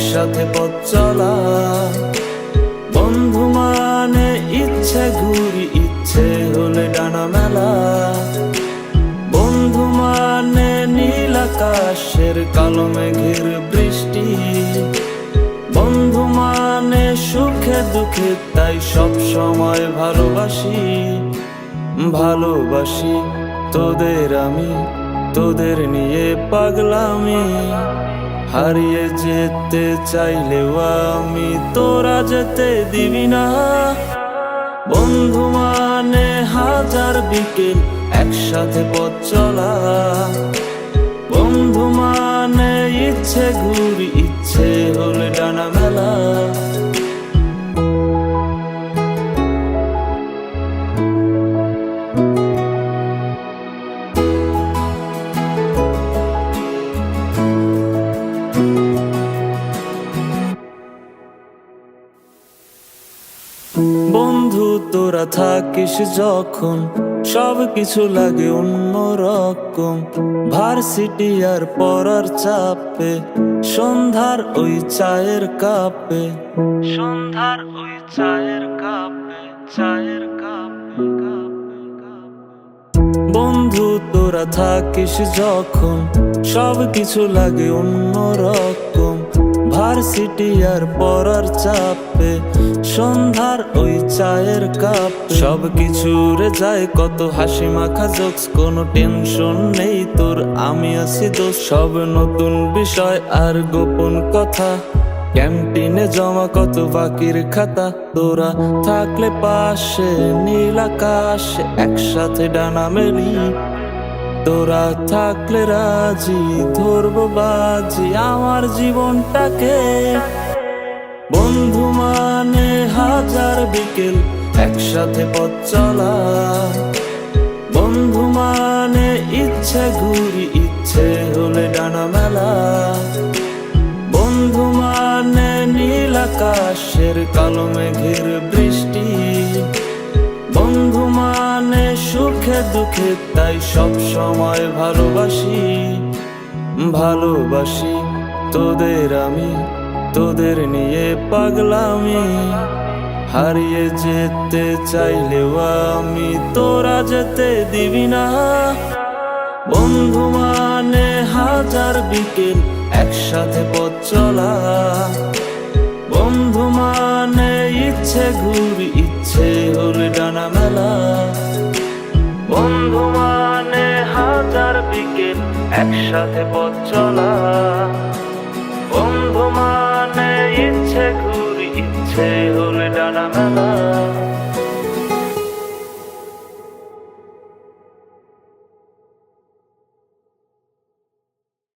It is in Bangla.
একসাথে পথ চলা। বন্ধু মানে ইচ্ছে ঘুরি, ইচ্ছে হলে ডানা মেলা। বন্ধু মানে নীল আকাশের কালো মেঘের বৃষ্টি। বন্ধু মানে সুখে দুঃখে তাই সব সময় ভালোবাসি। ভালোবাসি তোদের আমি, তোদের নিয়ে পাগলামি। হারিয়ে যেতে চাইলেও আমি তোরা যেতে দিবি না। বন্ধু মানে হাজার বিকেল একসাথে পথ চলা। বন্ধু মানে ইচ্ছে ঘুরি, ইচ্ছে হলে ডানা মেলা। বন্ধু তোরা থাকিস যখন সব কিছু লাগে অন্যরকম। ভার্সিটি আর পড়ার চাপে, সন্ধ্যার ওই চায়ের কাপে, সন্ধ্যার ওই চায়ের কাপে, চায়ের কাপে, বন্ধু তোরা থাকিস যখন সব কিছু লাগে অন্যরকম। ভার্সিটি আর পড়ার চাপে, সন্ধ্যার ওই চায়ের কাপ, সব কিছু রে যায় কত হাসি মাখা জোকস। কোনো টেনশন নেই তোর, আমি আছি দোষ। সব নতুন বিষয় আর গোপন কথা, ক্যান্টিনে জমা কত বাকির খাতা। তোরা থাকলে পাশে নীল আকাশে একসাথে ডানা মেলি। তোরা থাকলে রাজি ধরবো বাজি আমার জীবনটাকে। বন্ধু মানে হাজার বিকেল একসাথে পথ চলা। বন্ধু মানে ইচ্ছে ঘুরি, ইচ্ছে হলে ডানা মেলা। বন্ধু মানে নীল আকাশের কালো মেঘের বৃষ্টি। বন্ধু মানে সুখে দুঃখে তাই সব সময় ভালোবাসি। ভালোবাসি তোদের আমি, তোদের নিয়ে পাগলামি। হারিয়ে যেতে চাইলেও আমি তোরা যেতে দিবি না। বন্ধু মানে হাজার বিকেল একসাথে পথ চলা। বন্ধু মানে ইচ্ছে ঘুরি, ইচ্ছে হলে ডানা মেলা। বন্ধু মানে হাজার বিকেল একসাথে পথ চলা। বন্ধু মানে ইচ্ছে ঘুরি, ইচ্ছে হলে ডানা মেলা।